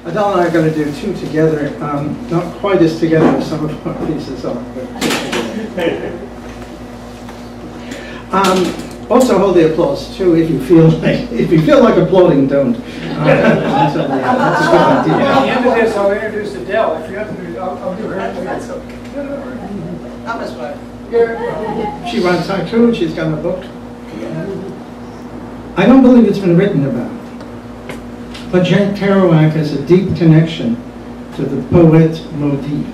Adelle and I are going to do two together, not quite as together as some of our pieces are, but two together. Also hold the applause too if you feel like applauding, don't. That's a good idea. At the end of this, I'll introduce Adelle. If you have to, I'll do her. That's okay. That was fun. She writes haiku. She's got a book. I don't believe it's been written about, but Jacques Kerouac has a deep connection to the poètes maudits,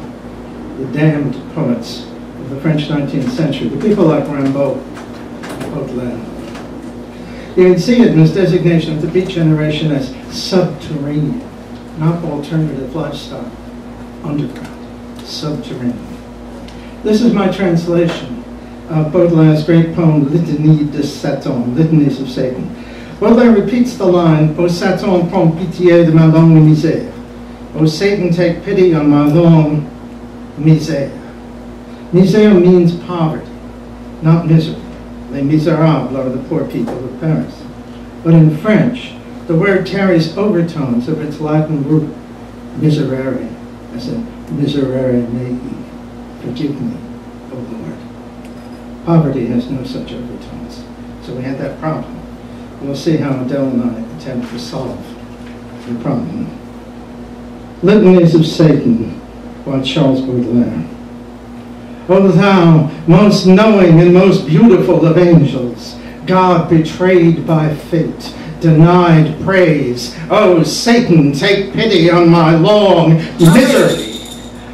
the damned poets of the French 19th century, the people like Rimbaud. You can see it in his designation of the Beat Generation as subterranean, not alternative lifestyle, underground, subterranean. This is my translation of Baudelaire's great poem, Litanie de Satan, Litanies of Satan. Baudelaire repeats the line, O Satan, prends pitié de ma longue misère. O Satan, take pity on my long misère. Misère means poverty, not misery. Les Misérables are the poor people of Paris. But in French, the word carries overtones of its Latin root, miserere, as in miserere mei, forgive me, O Lord. Poverty has no such overtones, so we had that problem. We'll see how Adelle and I attempt to solve the problem. Litanies of Satan by Charles Baudelaire. O thou, most knowing and most beautiful of angels, God betrayed by fate, denied praise. O Satan, take pity on my long misery.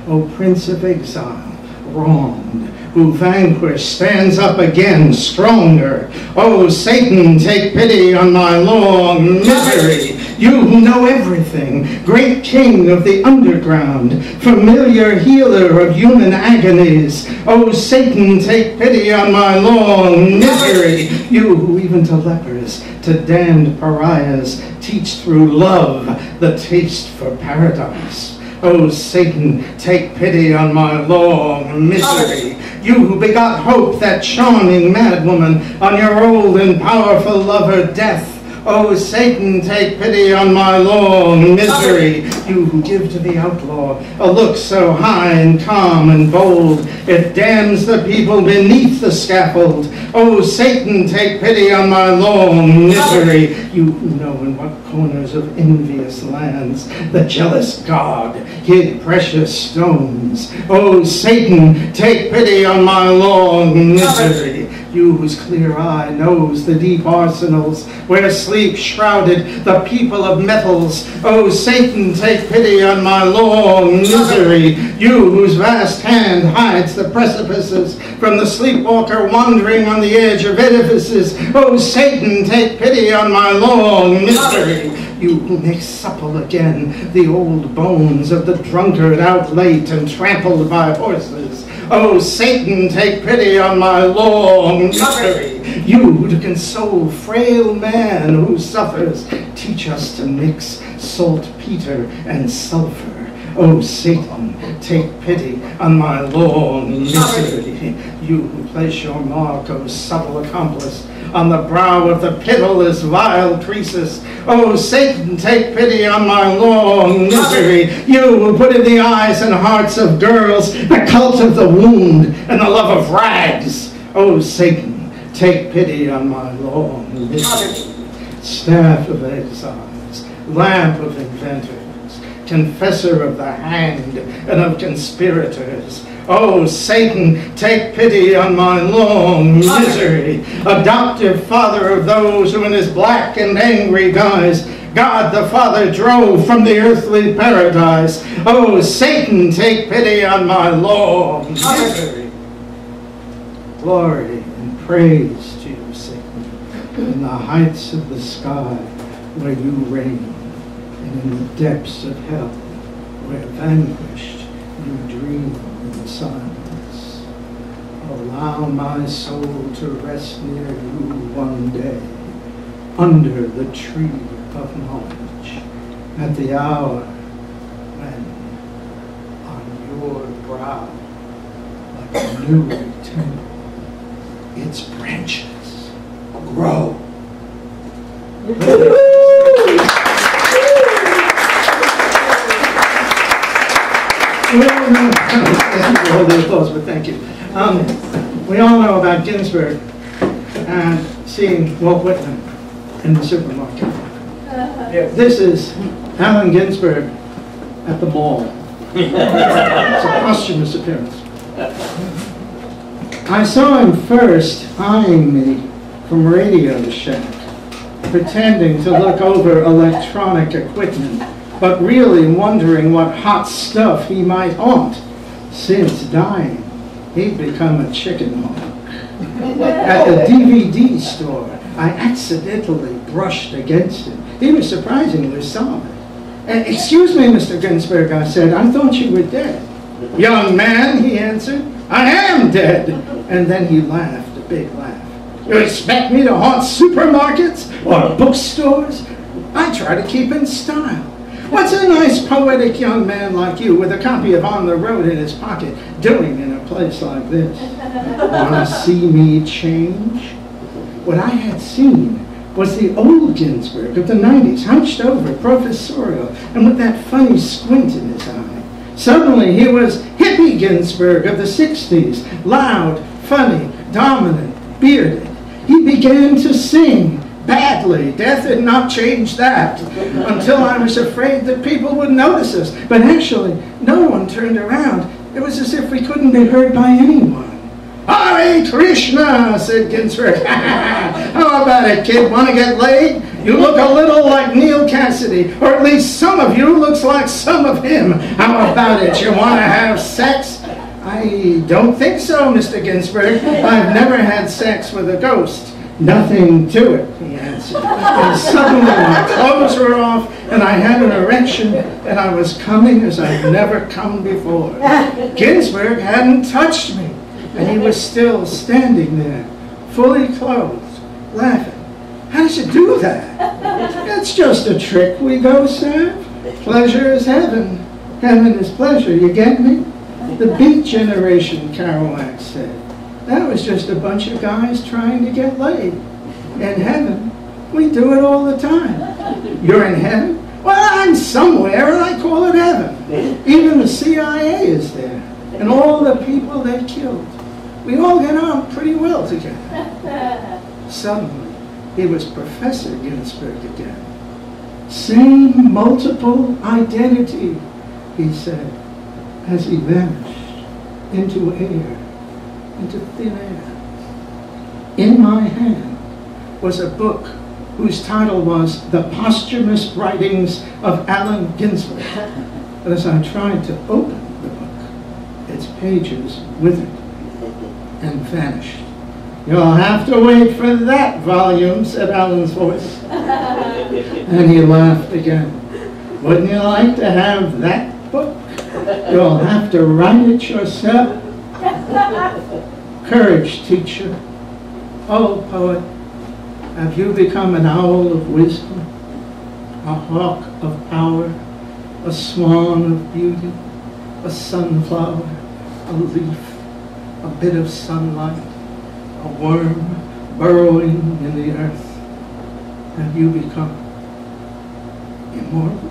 O Prince of exile, wronged, who vanquished stands up again stronger. O Satan, take pity on my long misery. You who know everything, great king of the underground, familiar healer of human agonies. O Satan, take pity on my long misery. You who even to lepers, to damned pariahs, teach through love the taste for paradise. O Satan, take pity on my long misery. You who begot hope, that charming madwoman, on your old and powerful lover death. O Satan, take pity on my long misery. You who give to the outlaw a look so high and calm and bold, it damns the people beneath the scaffold. O Satan, take pity on my long misery. You who know in what corners of envious lands the jealous God hid precious stones. O Satan, take pity on my long misery. You whose clear eye knows the deep arsenals where sleep shrouded the people of metals. O Satan, take pity on my long misery. You whose vast hand hides the precipices from the sleepwalker wandering on the edge of edifices. O Satan, take pity on my long misery. You who make supple again the old bones of the drunkard out late and trampled by horses. O Satan, take pity on my long misery. You, to console frail man who suffers, teach us to mix saltpeter and sulfur. O Satan, take pity on my long misery. You who place your mark, O subtle accomplice, on the brow of the pitiless vile Croesus. O Satan, take pity on my long misery. You who put in the eyes and hearts of girls the cult of the wound and the love of rags. O Satan, take pity on my long misery. Staff of exiles, lamp of inventors, confessor of the hanged and of conspirators. O Satan, take pity on my long misery. Adoptive father of those who in his black and angry guise God the Father drove from the earthly paradise. O Satan, take pity on my long misery. Glory and praise to you, Satan, in the heights of the sky where you reign, and in the depths of hell where vanquished you dream in silence. Allow my soul to rest near you one day, under the tree of knowledge, at the hour when on your brow, like a new temple, its branches grow. Hold the applause, but thank you. We all know about Ginsberg and seeing Walt Whitman in the supermarket. Yes. This is Allen Ginsberg at the mall. It's a posthumous appearance. I saw him first eyeing me from Radio Shack, pretending to look over electronic equipment, but really wondering what hot stuff he might haunt. Since dying, he'd become a chicken hawk. At the DVD store, I accidentally brushed against him. He was surprisingly solid. Excuse me, Mr. Ginsberg, I said, I thought you were dead. Young man, he answered, I am dead. And then he laughed, a big laugh. You expect me to haunt supermarkets or bookstores? I try to keep in style. What's a nice poetic young man like you with a copy of On the Road in his pocket doing in a place like this? Want to see me change? What I had seen was the old Ginsberg of the 90s, hunched over, professorial, and with that funny squint in his eye. Suddenly he was hippie Ginsberg of the 60s, loud, funny, dominant, bearded. He began to sing badly. Death had not changed that, until I was afraid that people would notice us. But actually, no one turned around. It was as if we couldn't be heard by anyone. Hare Krishna, said Ginsberg. How about it, kid? Want to get laid? You look a little like Neil Cassidy, or at least some of you looks like some of him. How about it? You want to have sex? I don't think so, Mr. Ginsberg. I've never had sex with a ghost. Nothing to it, he answered. And suddenly my clothes were off, and I had an erection, and I was coming as I'd never come before. Ginsberg hadn't touched me, and he was still standing there, fully clothed, laughing. How did you do that? It's just a trick we ghosts have. Pleasure is heaven. Heaven is pleasure. You get me? The Beat Generation, Kerouac said. That was just a bunch of guys trying to get laid. In heaven, we do it all the time. You're in heaven? Well, I'm somewhere, and I call it heaven. Even the CIA is there, and all the people they killed. We all get on pretty well together. Suddenly, he was Professor Ginsberg again. Same multiple identity, he said, as he vanished into air, into thin air. In my hand was a book whose title was The Posthumous Writings of Allen Ginsberg. But as I tried to open the book, its pages withered and vanished. You'll have to wait for that volume, said Allen's voice. And he laughed again. Wouldn't you like to have that book? You'll have to write it yourself. Courage, teacher. Oh, poet, have you become an owl of wisdom, a hawk of power, a swan of beauty, a sunflower, a leaf, a bit of sunlight, a worm burrowing in the earth? Have you become immortal?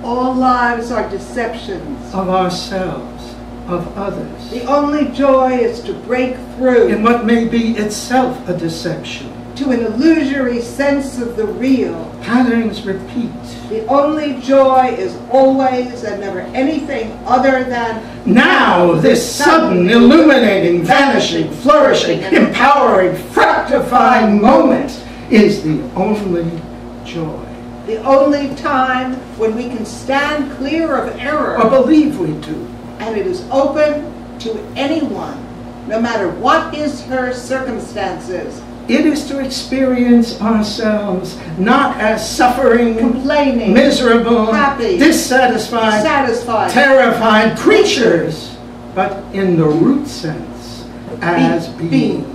All lives are deceptions. Of ourselves, of others. The only joy is to break through In what may be itself a deception. to an illusory sense of the real. Patterns repeat. The only joy is always and never anything other than Now, this sudden, illuminating, vanishing, flourishing, empowering, fructifying moment is the only joy. the only time when we can stand clear of error. Or believe we do. And it is open to anyone, no matter what his her circumstances. It is to experience ourselves not as suffering, Complaining, miserable, happy, dissatisfied, satisfied, terrified creatures, but in the root sense, as beings.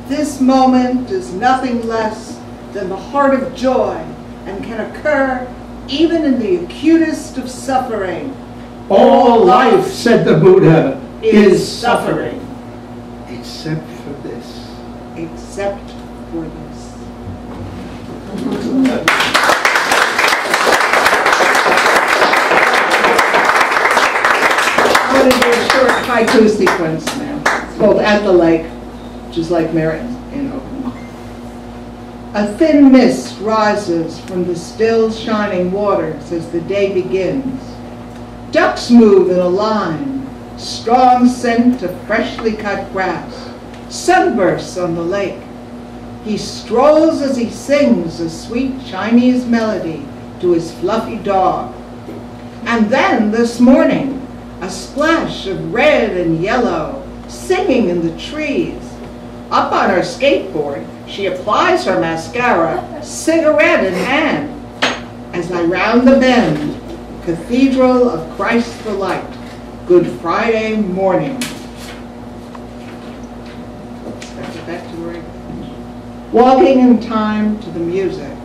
This moment is nothing less than the heart of joy and can occur even in the acutest of suffering. All life, said the Buddha, is suffering, except for this. Except for this. haiku sequence now. It's called At the Lake, which is Lake Merritt in Oklahoma. A thin mist rises from the still shining waters as the day begins. Ducks move in a line, strong scent of freshly cut grass, sunbursts on the lake. He strolls as he sings a sweet Chinese melody to his fluffy dog. And then this morning, a splash of red and yellow, singing in the trees. Up on her skateboard, she applies her mascara, cigarette in hand. As I round the bend, Cathedral of Christ the Light, Good Friday morning. Back to where walking in time to the music.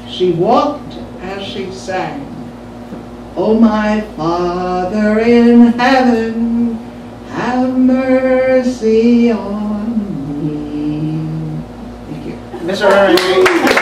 She walked as she sang. Oh, my Father in heaven, have mercy on me. Thank you. Mr. Herring.